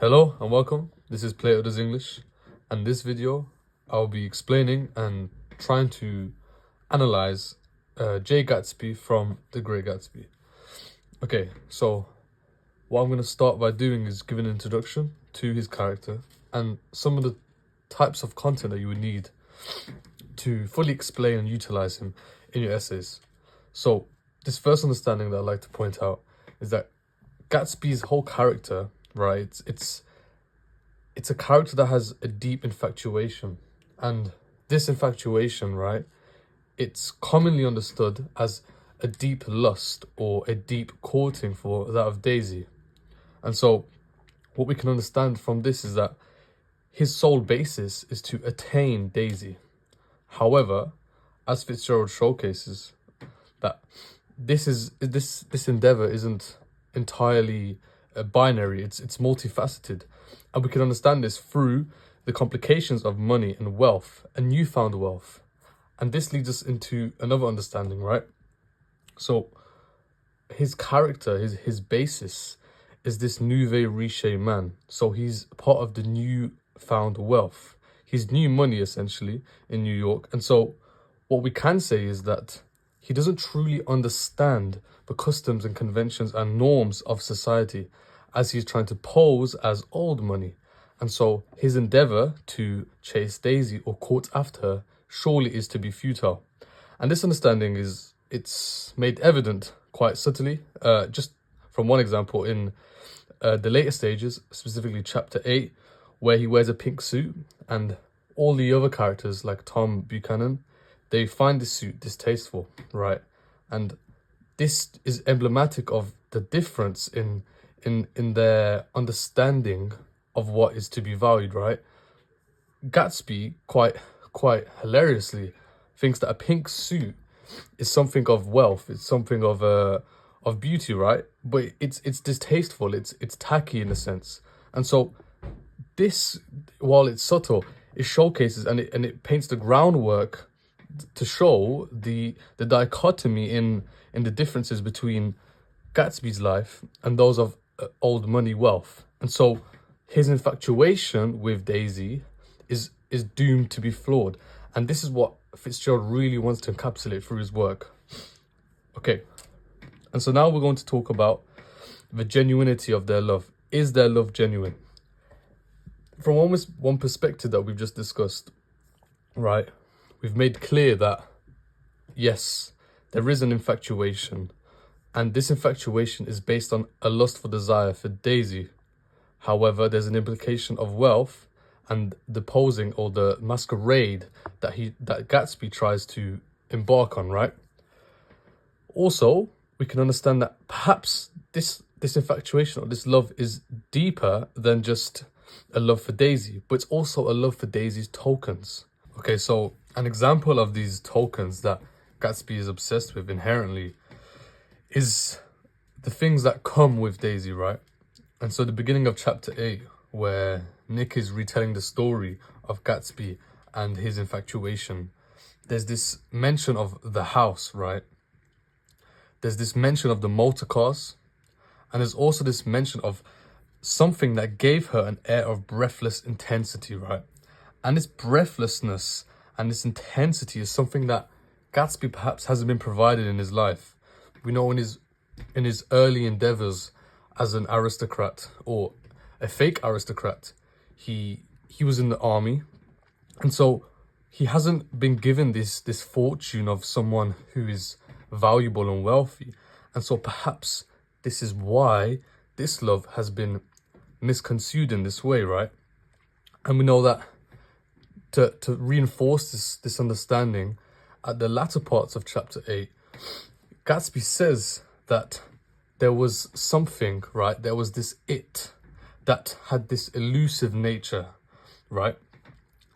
Hello and welcome. This is Plato Does English, and this video I'll be explaining and trying to analyze Jay Gatsby from The Great Gatsby. Okay, so what I'm going to start by doing is giving an introduction to his character and some of the types of content that you would need to fully explain and utilize him in your essays. So this first understanding that I'd like to point out is that Gatsby's whole character, right, it's a character that has a deep infatuation, and this infatuation, right, it's commonly understood as a deep lust or a deep courting for that of Daisy. And so what we can understand from this is that his sole basis is to attain Daisy. However, as Fitzgerald showcases, that this endeavor isn't entirely binary, it's multifaceted, and we can understand this through the complications of money and wealth and newfound wealth. And this leads us into another understanding, right? So his character, his basis is this nouveau riche man. So he's part of the newfound wealth. He's new money essentially in New York. And so what we can say is that he doesn't truly understand the customs and conventions and norms of society, as he's trying to pose as old money. And so his endeavor to chase Daisy or court after her surely is to be futile. And this understanding it's made evident quite subtly, just from one example in the later stages, specifically chapter 8, where he wears a pink suit, and all the other characters like Tom Buchanan, they find this suit distasteful, right? And this is emblematic of the difference in their understanding of what is to be valued, right? Gatsby quite hilariously thinks that a pink suit is something of wealth, it's something of beauty, right? But it's distasteful, it's tacky in a sense. And so this, while it's subtle, it showcases and it paints the groundwork to show the dichotomy in the differences between Gatsby's life and those of old money wealth. And so his infatuation with Daisy is doomed to be flawed. And this is what Fitzgerald really wants to encapsulate through his work. Okay, and so now we're going to talk about the genuinity of their love. Is their love genuine? From one perspective that we've just discussed, right, we've made clear that, yes, there is an infatuation, and this infatuation is based on a lustful desire for Daisy. However, there's an implication of wealth and the posing or the masquerade that Gatsby tries to embark on, right? Also, we can understand that perhaps this infatuation or this love is deeper than just a love for Daisy, but it's also a love for Daisy's tokens. Okay, so an example of these tokens that Gatsby is obsessed with inherently is the things that come with Daisy, right? And so the beginning of chapter 8, where Nick is retelling the story of Gatsby and his infatuation, there's this mention of the house, right? There's this mention of the motor cars, and there's also this mention of something that gave her an air of breathless intensity, right? And this breathlessness and this intensity is something that Gatsby perhaps hasn't been provided in his life. We know in his early endeavors as an aristocrat or a fake aristocrat, he was in the army, and so he hasn't been given this fortune of someone who is valuable and wealthy. And so perhaps this is why this love has been misconstrued in this way, right? And we know that to reinforce this understanding, at the latter parts of chapter 8, Gatsby says that there was something, right? There was this it that had this elusive nature, right?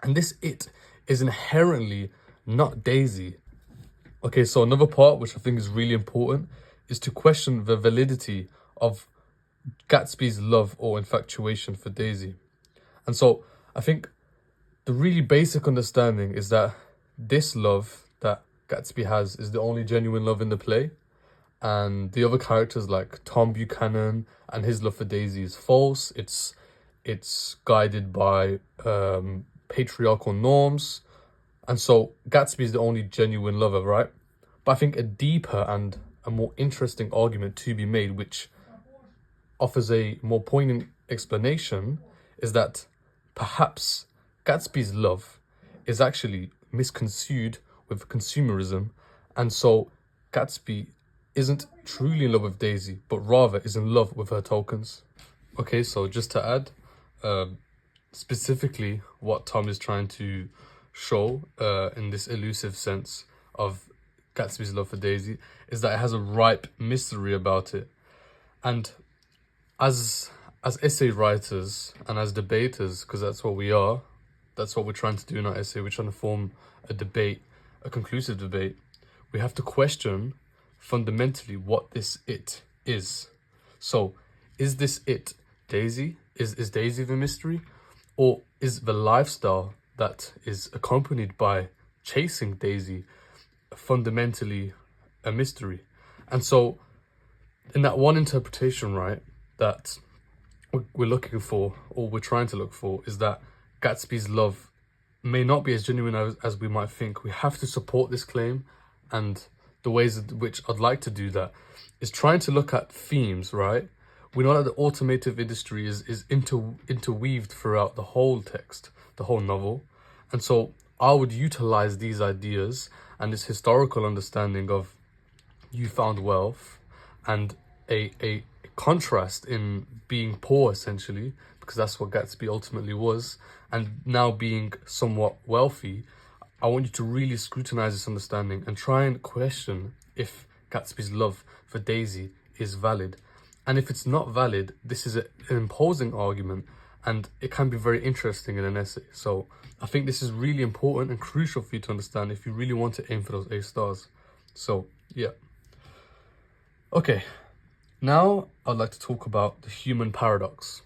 And this it is inherently not Daisy. Okay, so another part which I think is really important is to question the validity of Gatsby's love or infatuation for Daisy. And so I think the really basic understanding is that this love that Gatsby has is the only genuine love in the play, and the other characters like Tom Buchanan and his love for Daisy is false. It's it's guided by patriarchal norms, and so Gatsby is the only genuine lover, right? But I think a deeper and a more interesting argument to be made, which offers a more poignant explanation, is that perhaps Gatsby's love is actually misconstrued with consumerism, and so Gatsby isn't truly in love with Daisy, but rather is in love with her tokens. Okay, so just to add, specifically what Tom is trying to show in this elusive sense of Gatsby's love for Daisy is that it has a ripe mystery about it. And as essay writers and as debaters, because that's what we are, that's what we're trying to do in our essay, we're trying to form a debate, a conclusive debate. We have to question fundamentally what this it is. So, is this it Daisy? Is Daisy the mystery? Or is the lifestyle that is accompanied by chasing Daisy fundamentally a mystery? And so, in that one interpretation, right, that we're looking for, or we're trying to look for, is that Gatsby's love may not be as genuine as we might think. We have to support this claim, and the ways in which I'd like to do that is trying to look at themes, right? We know that the automotive industry is interweaved throughout the whole text, the whole novel. And so I would utilize these ideas and this historical understanding of you found wealth and a contrast in being poor, essentially, because that's what Gatsby ultimately was, and now being somewhat wealthy. I want you to really scrutinize this understanding and try and question if Gatsby's love for Daisy is valid. And if it's not valid, this is an imposing argument, and it can be very interesting in an essay. So I think this is really important and crucial for you to understand if you really want to aim for those A stars. So yeah. Okay, now I'd like to talk about the human paradox.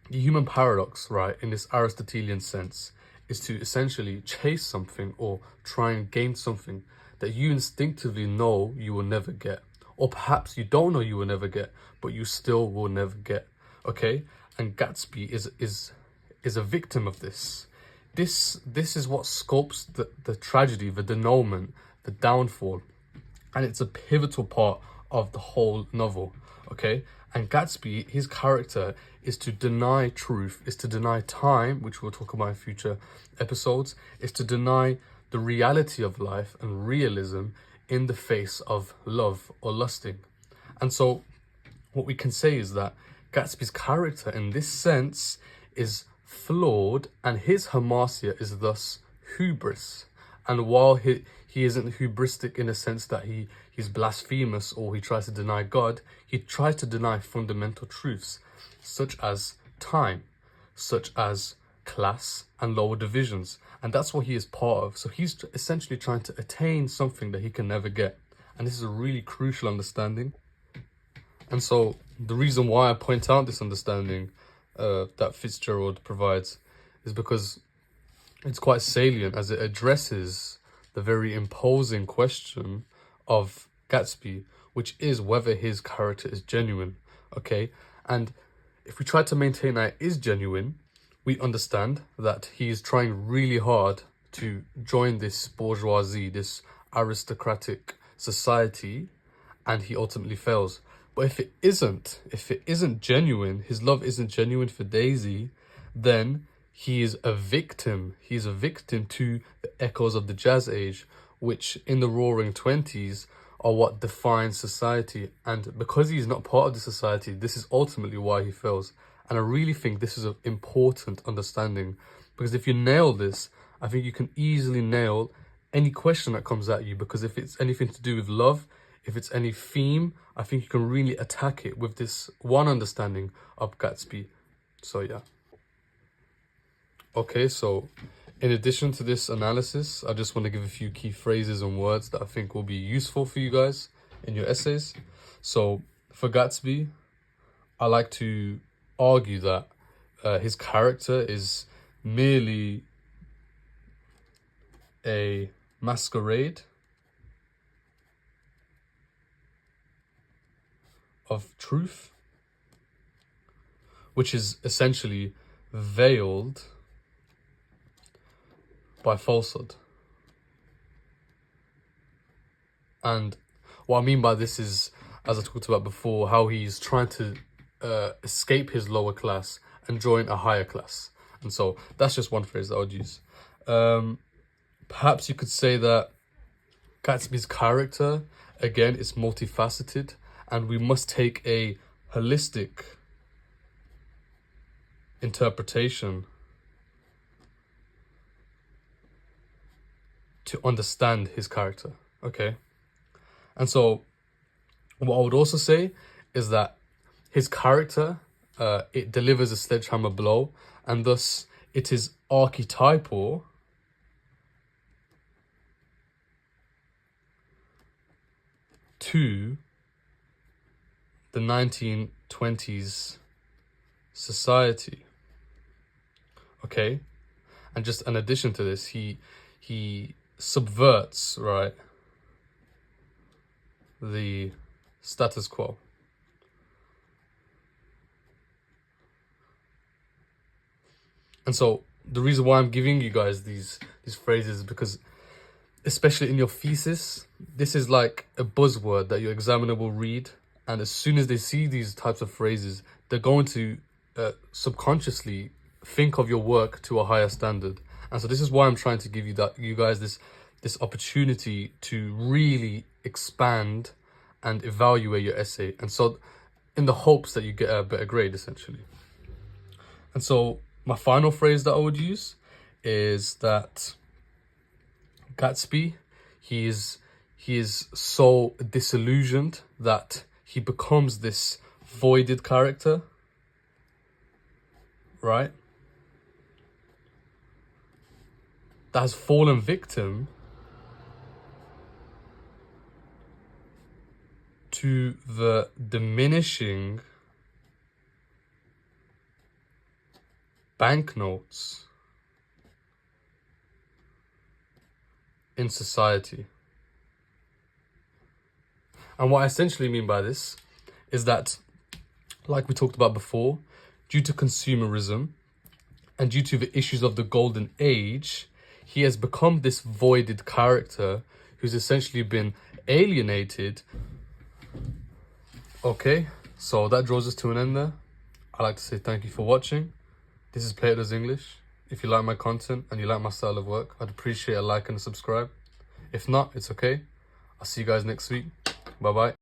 The human paradox, right, in this Aristotelian sense, is to essentially chase something or try and gain something that you instinctively know you will never get. Or perhaps you don't know you will never get, but you still will never get. Okay? And Gatsby is a victim of this. This is what sculpts the tragedy, the denouement, the downfall. And it's a pivotal part of the whole novel. Okay? And Gatsby, his character, is to deny truth, is to deny time, which we'll talk about in future episodes, is to deny the reality of life and realism in the face of love or lusting. And so what we can say is that Gatsby's character in this sense is flawed, and his hamartia is thus hubris. And while he isn't hubristic in the sense that he's blasphemous or he tries to deny God, he tries to deny fundamental truths such as time, such as class and lower divisions. And that's what he is part of. So he's essentially trying to attain something that he can never get. And this is a really crucial understanding. And so the reason why I point out this understanding that Fitzgerald provides is because it's quite salient, as it addresses the very imposing question of Gatsby, which is whether his character is genuine. Okay? And if we try to maintain that it is genuine, we understand that he is trying really hard to join this bourgeoisie, this aristocratic society, and he ultimately fails. But if it isn't genuine, his love isn't genuine for Daisy, then he is a victim. He's a victim to the echoes of the Jazz Age, which in the Roaring Twenties are what defines society. And because he's not part of the society, this is ultimately why he fails. And I really think this is an important understanding, because if you nail this, I think you can easily nail any question that comes at you, because if it's anything to do with love, if it's any theme, I think you can really attack it with this one understanding of Gatsby. So yeah. Okay, so in addition to this analysis, I just want to give a few key phrases and words that I think will be useful for you guys in your essays. So for Gatsby, I like to argue that his character is merely a masquerade of truth, which is essentially veiled by falsehood. And what I mean by this is, as I talked about before, how he's trying to escape his lower class and join a higher class. And so that's just one phrase that I would use. Perhaps you could say that Gatsby's character, again, is multifaceted, and we must take a holistic interpretation to understand his character, okay? And so what I would also say is that his character, it delivers a sledgehammer blow, and thus it is archetypal to the 1920s society, okay? And just in addition to this, he subverts, right, the status quo. And so the reason why I'm giving you guys these phrases is because, especially in your thesis, this is like a buzzword that your examiner will read, and as soon as they see these types of phrases, they're going to subconsciously think of your work to a higher standard. And so this is why I'm trying to give you guys this opportunity to really expand and evaluate your essay, and so in the hopes that you get a better grade, essentially. And so my final phrase that I would use is that Gatsby, he is so disillusioned that he becomes this voided character, right? That has fallen victim to the diminishing banknotes in society. And what I essentially mean by this is that, like we talked about before, due to consumerism and due to the issues of the golden age, he has become this voided character who's essentially been alienated. Okay, so that draws us to an end there. I'd like to say thank you for watching. This is Plato Does English. If you like my content and you like my style of work, I'd appreciate a like and a subscribe. If not, it's okay. I'll see you guys next week. Bye-bye.